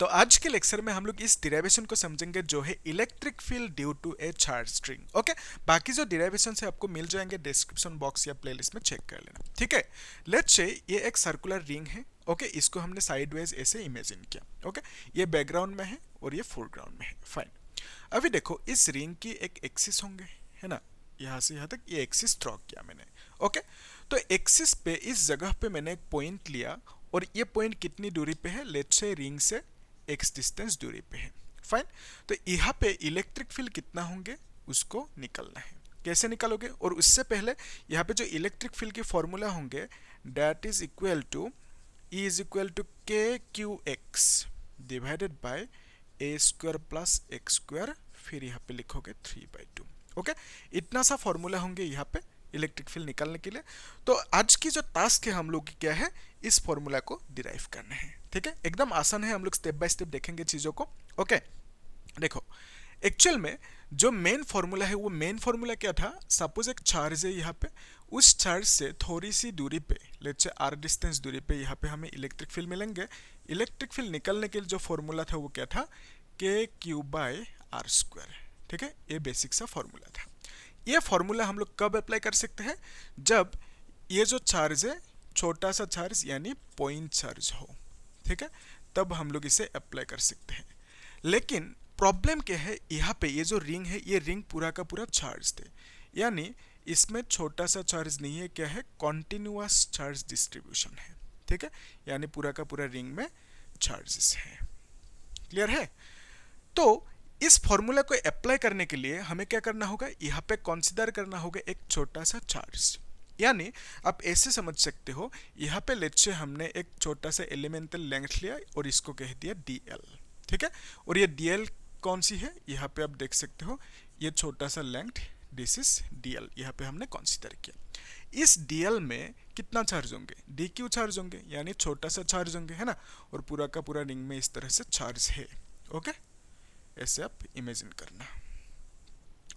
तो आज के लेक्चर में हम लोग इस डिराइवेशन को समझेंगे जो है electric field due to a charge string. Okay, बाकी जो डिराइवेशन है आपको मिल जाएंगे डिस्क्रिप्शन बॉक्स या प्लेलिस्ट में, चेक कर लेना। ठीक है, लेट्स से ये एक सर्कुलर रिंग है। ओके, इसको हमने साइडवेज ऐसे इमेजिन किया। ओके, ये बैकग्राउंड में है और ये फोरग्राउंड में है। फाइन, अभी देखो इस रिंग की एक एक्सिस होंगे, है ना, यहाँ से यहाँ तक ये एक्सिस ड्रॉ किया मैंने। ओके, तो एक्सिस पे इस जगह पे मैंने एक पॉइंट लिया और ये पॉइंट कितनी दूरी पे है, लेट्स से रिंग से x डिस्टेंस दूरी पे है। फाइन, तो यहाँ पे इलेक्ट्रिक फील्ड कितना होंगे उसको निकलना है। कैसे निकालोगे, और उससे पहले यहाँ पे जो इलेक्ट्रिक फील्ड की फॉर्मूला होंगे that is equal to E is equal to K Q x divided by A square plus x square, फिर यहाँ पे लिखोगे 3/2। ओके, इतना सा फॉर्मूला होंगे यहाँ पे इलेक्ट्रिक फील्ड निकालने के लिए। तो आज की जो टास्क है हम लोग की क्या है, इस फॉर्मूला को डिराइव करना है। ठीक है, एकदम आसान है, हम लोग स्टेप बाय स्टेप देखेंगे चीजों को। ओके, देखो एक्चुअल में जो मेन फॉर्मूला है वो मेन फॉर्मूला क्या था, सपोज एक चार्ज है यहाँ पे, उस चार्ज से थोड़ी सी दूरी पे, लेट्स से r डिस्टेंस दूरी पे यहाँ पे हमें इलेक्ट्रिक फील्ड मिलेंगे। इलेक्ट्रिक फील्ड निकलने के लिए जो फॉर्मूला था वो क्या था, के क्यू बाय आर स्क्वायर। ठीक है, ये बेसिक सा फॉर्मूला था। ये फॉर्मूला हम लोग कब अप्लाई कर सकते हैं, जब ये जो चार्ज है छोटा सा चार्ज यानी पॉइंट चार्ज हो। ठीक है, तब हम लोग इसे अप्लाई कर सकते हैं। लेकिन प्रॉब्लम क्या है, यहाँ पे ये जो रिंग है ये रिंग पूरा का पूरा चार्ज थे, यानी इसमें छोटा सा चार्ज नहीं है, क्या है, कॉन्टिन्यूअस चार्ज डिस्ट्रीब्यूशन है। ठीक है, यानी पूरा का पूरा रिंग में चार्जेस है। क्लियर है। तो इस फॉर्मूला को अप्लाई करने के लिए हमें क्या करना होगा, यहाँ पे कंसीडर करना होगा एक छोटा सा चार्ज। यानी आप ऐसे समझ सकते हो, यहाँ पे लेट्स से हमने एक छोटा सा एलिमेंटल लेंथ लिया और इसको कह दिया dl। ठीक है, और ये dl कौन सी है, यहाँ पे आप देख सकते हो ये छोटा सा लेंथ, दिस इज dl, यहाँ पे हमने कंसीडर किया। इस dl में कितना चार्ज होंगे, dq चार्ज होंगे, यानी छोटा सा चार्ज होंगे, है ना, और पूरा का पूरा रिंग में इस तरह से चार्ज है। ओके, ऐसे आप इमेजिन करना।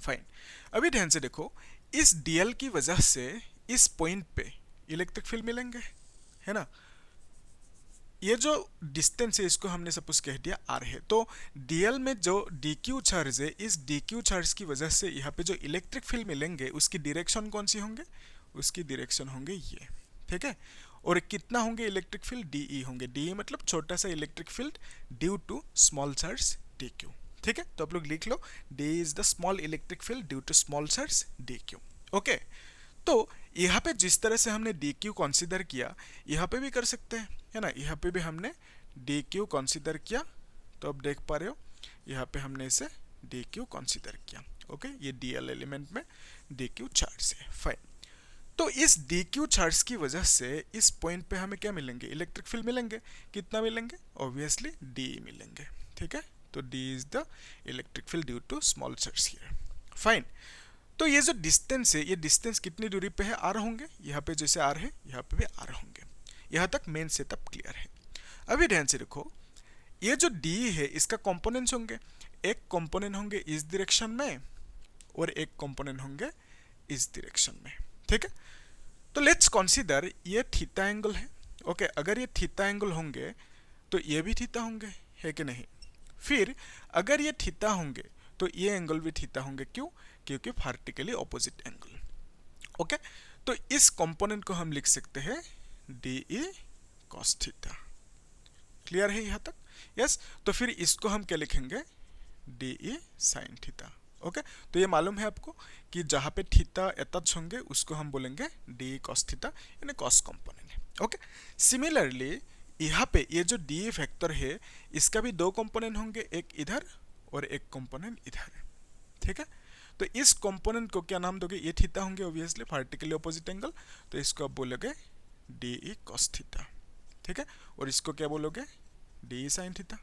फाइन, अभी ध्यान से देखो, इस dl की वजह से इस पॉइंट पे इलेक्ट्रिक फील्ड मिलेंगे, है ना। ये जो डिस्टेंस है इसको हमने सपोज कह दिया r है, तो dl में जो dq चार्ज है, इस dq चार्ज की वजह से यहाँ पे जो इलेक्ट्रिक फील्ड मिलेंगे उसकी डायरेक्शन कौन सी होंगे, उसकी डायरेक्शन होंगे ये। ठीक है, और कितना होंगे इलेक्ट्रिक फील्ड, dE होंगे। dE मतलब छोटा सा electric field due to small charge dq। ठीक है, तो आप लोग लिख लो d is the small electric field due to small charge dq। Okay, तो यहाँ पे जिस तरह से हमने dq कंसीडर किया, यहाँ पे भी कर सकते हैं, है ना। यहाँ पे भी हमने dq कंसीडर किया, तो अब देख पा रहे हो यहाँ पे हमने इसे dq कंसीडर किया। ओके, ये dl एलिमेंट में dq चार्ज है। फाइन, तो इस dq चार्ज की वजह से इस पॉइंट पे हमें क्या मिलेंगे, इलेक्ट्रिक फील्ड मिलेंगे। कितना मिलेंगे, ऑब्वियसली d मिलेंगे। ठीक है, तो d is the electric field due to small charge here. Fine, तो ये जो डिस्टेंस है, ये डिस्टेंस कितनी दूरी पे है, r होंगे, यहाँ पे जैसे r है यहाँ पे भी r होंगे। यहाँ तक मेन सेटअप क्लियर है। अभी ध्यान से देखो, ये जो d है इसका कंपोनेंट्स होंगे, एक कंपोनेंट होंगे इस डायरेक्शन में और एक कंपोनेंट होंगे इस डायरेक्शन में। ठीक है, तो लेट्स कंसीडर ये थीटा एंगल है। ओके, अगर ये थीटा एंगल होंगे तो ये भी थीटा होंगे, है कि नहीं। फिर अगर ये थीटा होंगे तो ये एंगल भी थीटा होंगे, क्यों, क्योंकि वर्टिकली ऑपोजिट एंगल। ओके, तो इस कंपोनेंट को हम लिख सकते हैं DE cos थीटा। क्लियर है यहाँ तक, यस। तो फिर इसको हम क्या लिखेंगे, DE sin थीटा। ओके, तो ये मालूम है आपको कि जहाँ पे थीटा अटैच होंगे उसको हम बोलेंगे DE cos थीटा, यानी cos कंपोनेंट है। ओके, सिमिलरली यहाँ पे ये जो DE फैक्टर है इसका भी दो कंपोनेंट होंगे, एक इधर और एक कंपोनेंट इधर। ठीक है, तो इस कंपोनेंट को क्या नाम दोगे, ये थीटा होंगे ऑब्वियसली, वर्टिकली ऑपोजिट एंगल, तो इसको आप बोलोगे DE cos थीटा। ठीक है, और इसको क्या बोलोगे, DE sin थीटा।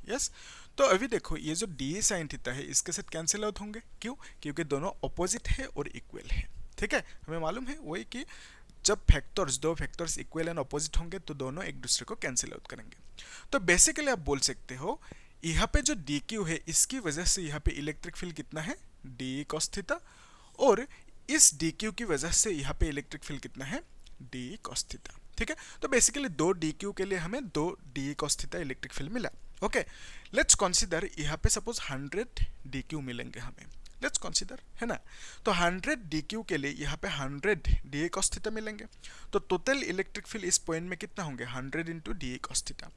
यस, तो अभी देखो ये जो DE sin थीटा है इसके साथ कैंसिल आउट होंगे, क्यों, क्योंकि दोनों ऑपोजिट है और इक्वल है। ठीक है, हमें मालूम है वही कि जब फैक्टर्स, दो फैक्टर्स इक्वल एंड ऑपोजिट होंगे तो दोनों एक दूसरे को कैंसिल आउट करेंगे। तो बेसिकली आप बोल सकते हो यहाँ पे जो dq है इसकी वजह से यहाँ पे इलेक्ट्रिक फील्ड कितना है, DE cos थीटा, और इस dq की वजह से यहाँ पे इलेक्ट्रिक फील्ड कितना है, DE cos थीटा। ठीक है, तो बेसिकली दो dq के लिए हमें दो DE cos theta electric field मिला। ओके, लेट्स कंसीडर यहाँ पे सपोज 100 DQ मिलेंगे हमें, लेट्स कंसीडर, है ना। तो 100 DQ के लिए यहाँ पे 100 DA cos थीटा मिलेंगे, तो टोटल इलेक्ट्रिक फील्ड इस पॉइंट में कितना होंगे 100 इंटू DA cos थीटा।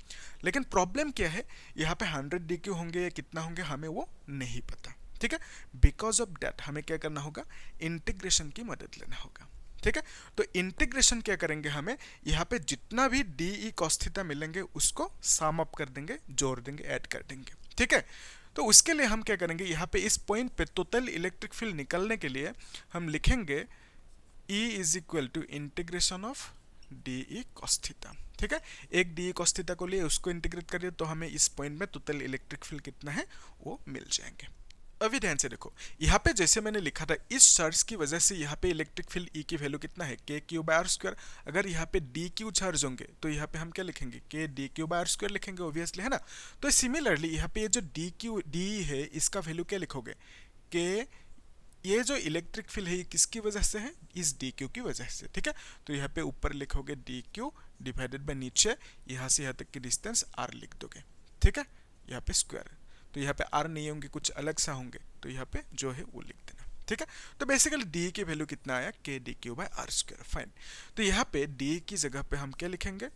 लेकिन प्रॉब्लम क्या है, यहाँ पे 100 DQ होंगे या कितना होंगे हमें वो नहीं पता, ठीक है। बिकॉज ऑफ दैट हमें क्या करना होगा, इंटीग्रेशन की मदद लेना होगा, ठीक है। तो इंटीग्रेशन क्या करेंगे, हमें यहाँ पे जितना भी DE cos थीटा मिलेंगे उसको सम अप कर देंगे, जोड़ देंगे, ऐड कर देंगे, ठीक है। तो उसके लिए हम क्या करेंगे, यहाँ पे इस पॉइंट पे टोटल इलेक्ट्रिक फील्ड निकालने के लिए हम लिखेंगे E is equal to integration of DE cos theta, ठीक है। एक DE cos थीटा को लिए उसको इंटीग्रेट करिए तो हमें इस पॉइंट में टोटल इलेक्ट्रिक फील्ड कितना है वो मिल जाएंगे। अभी ध्यान से देखो, यहाँ पे जैसे मैंने लिखा था इस चार्ज की वजह से यहाँ पे इलेक्ट्रिक फील्ड E की वैल्यू कितना है KQ/r²। अगर यहाँ पे DQ चार्ज होंगे तो यहाँ पे हम क्या लिखेंगे KdQ/r² लिखेंगे ऑब्वियसली, है ना। तो सिमिलरली यहाँ पे ये जो DE है इसका वैल्यू क्या लिखोगे K, ये जो इलेक्ट्रिक फील्ड है किसकी वजह से है, इस DQ की वजह से, ठीक है। तो यहाँ पे ऊपर लिखोगे DQ डिवाइडेड बाय नीचे यहाँ से यहाँ तक की डिस्टेंस R लिख दोगे, ठीक है। यहाँ पे स्क्वायर, तो यहाँ पे R नहीं होंगे, कुछ अलग सा होंगे, तो यहाँ पे जो है वो लिख देना, ठीक है। तो बेसिकली DE की वैल्यू कितना आया KdQ/r², फाइन। तो यहाँ पे DE की जगह पे हम क्या लिखेंगे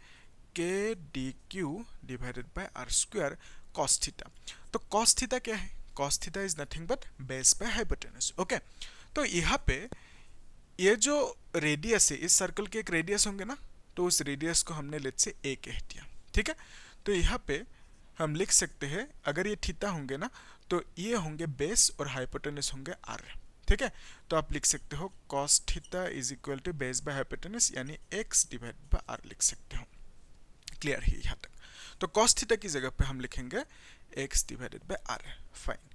KdQ divided by r² cos theta. तो cos थीटा क्या है, cos theta is nothing but base by hypotenuse, okay. तो यहाँ पे ये जो रेडियस है, इस सर्कल के एक रेडियस होंगे ना, तो उस रेडियस को हमने लेट्स से A कह दिया, ठीक है। तो यहाँ पे हम लिख सकते हैं अगर ये थीटा होंगे ना तो ये होंगे बेस और हाइपोटेनस होंगे R, ठीक है। तो आप लिख सकते हो cos theta is equal to base by hypotenuse यानी x डिवाइड बाय R लिख सकते हो, क्लियर है यहाँ तक। तो cos थीटा की जगह पे हम लिखेंगे x divided by R, fine.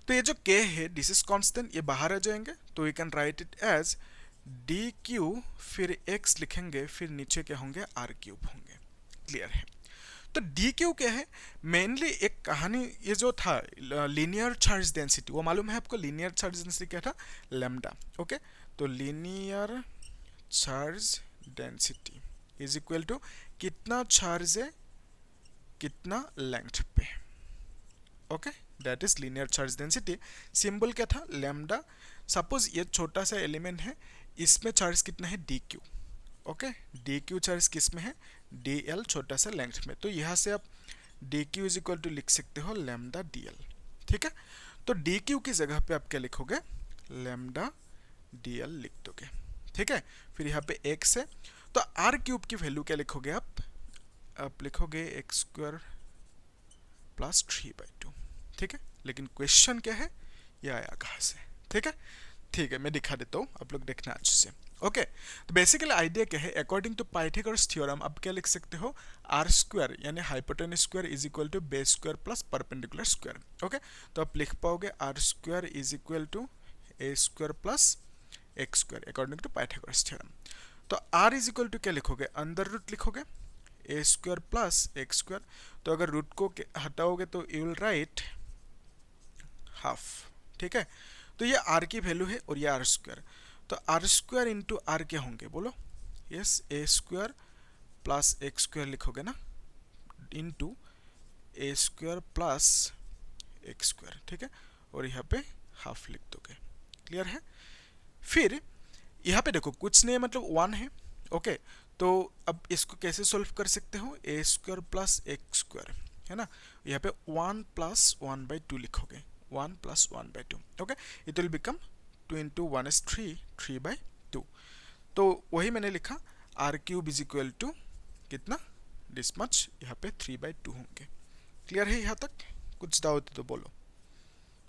तो ये जो k है दिस इज कांस्टेंट, ये बाहर आ जाएंगे, तो we can write it as dq फिर x लिखेंगे, फिर नीचे क्या होंगे r³ होंगे, क्लियर है। तो DQ क्या है, मेनली एक कहानी, ये जो था लीनियर चार्ज डेंसिटी, वो मालूम है आपको, लीनियर चार्ज डेंसिटी क्या था लैम्डा, ओके। तो linear charge density is equal to कितना चार्ज है कितना लेंथ पे, okay, that is linear charge density. Symbol क्या था लैम्डा। सपोज ये छोटा सा एलिमेंट है, इसमें चार्ज कितना है DQ, ओके। DQ चार्ज किस में है DL, छोटा सा लेंथ में, तो यहाँ से आप DQ इज इक्वल टू लिख सकते हो लैम्डा DL, ठीक है। तो DQ की जगह पे आप क्या लिखोगे लैम्डा DL लिख दोगे, ठीक है। फिर यहाँ पे x है, तो r³ की वैल्यू क्या लिखोगे आप लिखोगे x² प्लस 3/2, ठीक है। लेकिन क्वेश्चन क्या है, ये आया कहाँ से, ठीक है। ठीक है, मैं दिखा देता हूँ, आप लोग देखना अच्छे से, ओके। तो बेसिकली आइडिया क्या है, अकॉर्डिंग टू पाइथागोरस थ्योरम आप क्या लिख सकते हो r² यानी hypotenuse square is equal to base square plus perpendicular square, okay. तो आप लिख पाओगे r² is equal to a² plus x² according to Pythagoras theorem. तो r इज इक्वल टू क्या लिखोगे अंडर रूट लिखोगे a² प्लस x², तो अगर रूट को हटाओगे तो यू विल राइट हाफ, ठीक है। तो ये r की वैल्यू है और ये r², तो r² इंटू r क्या होंगे बोलो, यस a² प्लस x² लिखोगे ना इंटू a² प्लस x², ठीक है। और यहाँ पे हाफ लिख दोगे, क्लियर है। फिर यहाँ पे देखो कुछ नहीं मतलब 1 है, ओके। तो अब इसको कैसे सॉल्व कर सकते हो a² प्लस x², है ना। यहाँ पे 1 प्लस 1/2 लिखोगे, 1 plus 1/2, okay. It will become 2 into 1 is 3, 3/2। तो वही मैंने लिखा r³ इज इक्वल टू कितना दिस मच, यहाँ पे 3/2 होंगे, क्लियर है यहाँ तक। कुछ डाउट तो बोलो,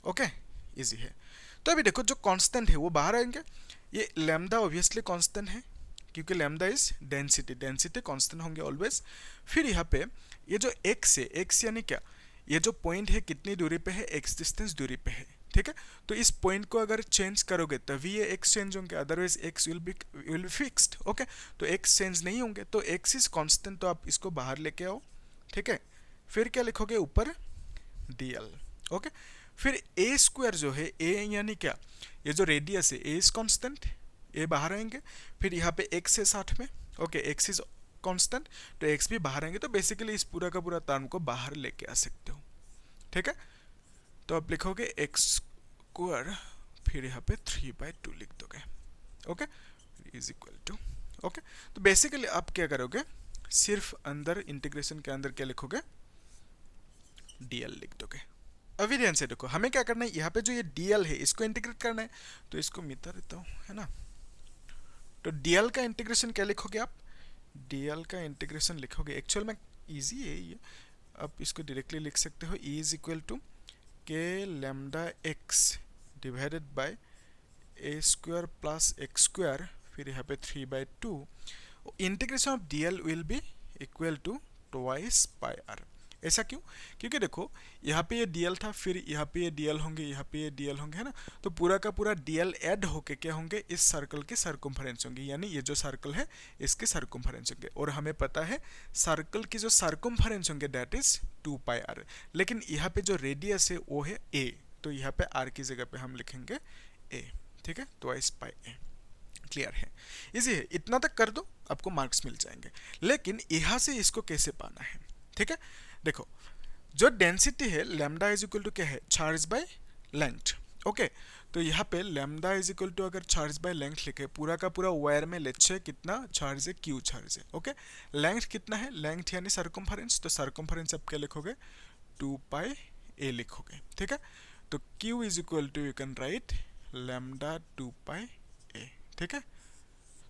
ओके, इजी है। तो अभी देखो जो कांस्टेंट है वो बाहर आएंगे, ये लैम्डा ऑब्वियसली कांस्टेंट है क्योंकि lambda is density, density constant होंगे ऑलवेज। फिर यहाँ पे ये जो x है, x यानी क्या, ये जो पॉइंट है कितनी दूरी पे है x डिस्टेंस दूरी पे है, ठीक है। तो इस पॉइंट को अगर चेंज करोगे तभी ये x चेंज होंगे, otherwise x will be fixed, okay. तो x चेंज नहीं होंगे, तो x इज कांस्टेंट, तो आप इसको बाहर लेके आओ, ठीक है। फिर क्या लिखोगे ऊपर dl, ओके। फिर a² जो है a यानी क्या, ये जो रेडियस है a इज कांस्टेंट, a बाहर आएंगे। फिर यहाँ पे x है साथ में, ओके, x इज कांस्टेंट, तो एक्स भी बाहर आएंगे, तो बेसिकली इस पूरा का पूरा टर्म को बाहर लेके आ सकते हो, ठीक है। तो आप लिखोगे एक्स स्क्वायर, फिर यहाँ पे 3/2 लिख दोगे, okay, is equal to, okay. तो बेसिकली आप क्या करोगे, सिर्फ अंदर इंटीग्रेशन के अंदर क्या लिखोगे, dl लिख दोगे। अभी ध्यान से देखो, हमें क्या करना है, यहाँ पे जो ये dl है इसको इंटीग्रेट करना है, तो इसको मिटा देता हूँ, है ना। तो dl का इंटीग्रेशन क्या लिखोगे आप, dl का इंटीग्रेशन लिखोगे, एक्चुअल में इजी है ये, आप इसको डायरेक्टली लिख सकते हो, e is equal to k lambda x divided by A square plus x square, फिर यहाँ पे 3/2, integration of dl will be equal to twice pi r. ऐसा क्यों, क्योंकि देखो यहाँ पे ये dl था, फिर यहाँ पे ये dl होंगे, यहाँ पे ये dl होंगे, है ना। तो पूरा का पूरा dl ऐड होके क्या होंगे, इस सर्कल के सर्कमफरेंस होंगे, यानी ये जो सर्कल है इसके सर्कमफरेंस होंगे, और हमें पता है सर्कल की जो सर्कमफरेंस होंगे दैट इज 2 पाई आर, लेकिन यहाँ पे जो रेडियस है वो है a, तो यहाँ पे r की जगह पे हम लिखेंगे a, ठीक है, ट्वाइस पाई a। क्लियर है, इजी है, इतना तक कर दो आपको मार्क्स मिल जाएंगे। लेकिन यहाँ से इसको कैसे पाना है, ठीक है। देखो जो डेंसिटी है लैम्डा इज इक्वल टू क्या है, चार्ज बाय लेंथ, ओके। तो यहाँ पे लैम्डा इज इक्वल टू अगर चार्ज बाय लेंथ लिखे, पूरा का पूरा वायर में लेट्स से कितना चार्ज है, क्यू चार्ज है, ओके। लेंथ कितना है, लेंथ यानी सर्कमफरेंस, तो सर्कमफरेंस आप क्या लिखोगे, 2 पाई a लिखोगे, ठीक है। तो q is equal to you can write lambda 2 pi a, ठीक है।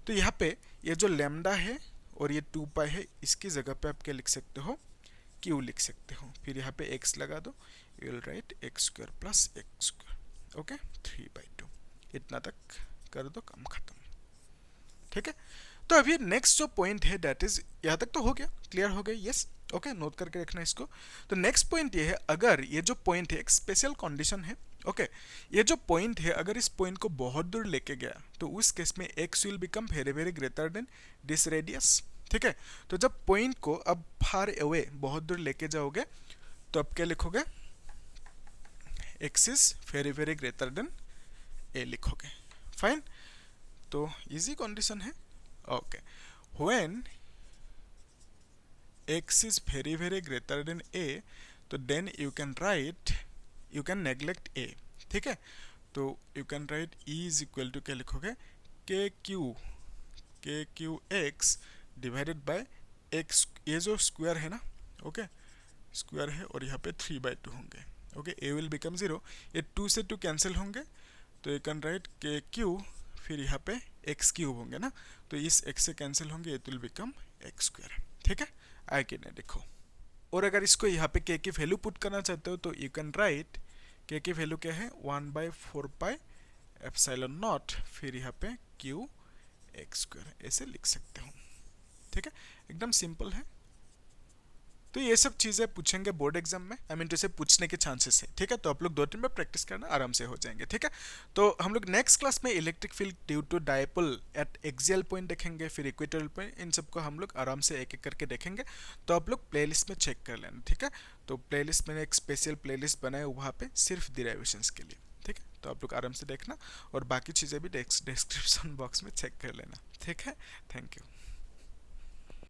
तो यहाँ पे ये जो लैम्डा है और ये 2 पाई है, इसकी जगह पे आप क्या लिख सकते हो, q लिख सकते हो, फिर यहाँ पे x लगा दो, you will write x square plus x square, okay, 3/2, इतना तक कर दो, काम खत्म, ठीक है। तो अभी नेक्स्ट जो पॉइंट है दैट इज, यहाँ तक तो हो गया, क्लियर हो गया, यस, ओके, नोट करके रखना इसको। तो नेक्स्ट पॉइंट ये है, अगर ये जो पॉइंट है एक स्पेशल कंडीशन है, ओके, ये जो पॉइंट है अगर इस पॉइंट को बहुत दूर लेके गया तो उस केस में x will become very very greater then this radius, ठीक है। तो जब पॉइंट को अब फार अवे बहुत दूर लेके जाओगे तो अब क्या लिखोगे, x is very very greater than a लिखोगे, फाइन। तो इजी कंडीशन है, okay. When x is very very greater than a, तो then you can write, you can neglect a, ठीक है। तो you can write e is equal to क्या लिखोगे, k Q x divided by x, ये जो square है ना, ओके, स्क्वायर है, और यहाँ पे 3/2 होंगे, ओके, a विल बिकम 0, ये 2 से 2 कैंसिल होंगे, तो यू कैन राइट के क्यू, फिर यहाँ पे एक्स क्यूब होंगे ना, तो इस x से कैंसिल होंगे, it will become x square, ठीक है, आए कि नहीं देखो। और अगर इसको यहाँ पे k की वैल्यू पुट करना चाहते हो तो यू कैन राइट k की वैल्यू क्या है, 1/4 पाई एप्सिलॉन नॉट, फिर यहाँ पे q एक्स स्क्वायर, ऐसे लिख सकते हो, ठीक है, एकदम सिंपल है। तो ये सब चीज़ें पूछेंगे बोर्ड एग्जाम में, आई मीन तो इसे पूछने के चांसेस है, ठीक है। तो आप लोग 2-3 बार प्रैक्टिस करना, आराम से हो जाएंगे, ठीक है। तो हम लोग नेक्स्ट क्लास में electric field due to dipole at axial point देखेंगे, फिर इक्वेटोरियल पॉइंट, इन सबको हम लोग आराम से एक एक करके देखेंगे। तो आप लोग प्लेलिस्ट में चेक कर लेना, ठीक है। तो प्लेलिस्ट मैंने एक स्पेशल प्लेलिस्ट बनाया वहाँ पे सिर्फ डिराइवेशंस के लिए, ठीक है। तो आप लोग आराम से देखना, और बाकी चीज़ें भी डिस्क्रिप्शन बॉक्स में चेक कर लेना, ठीक है। Thank you.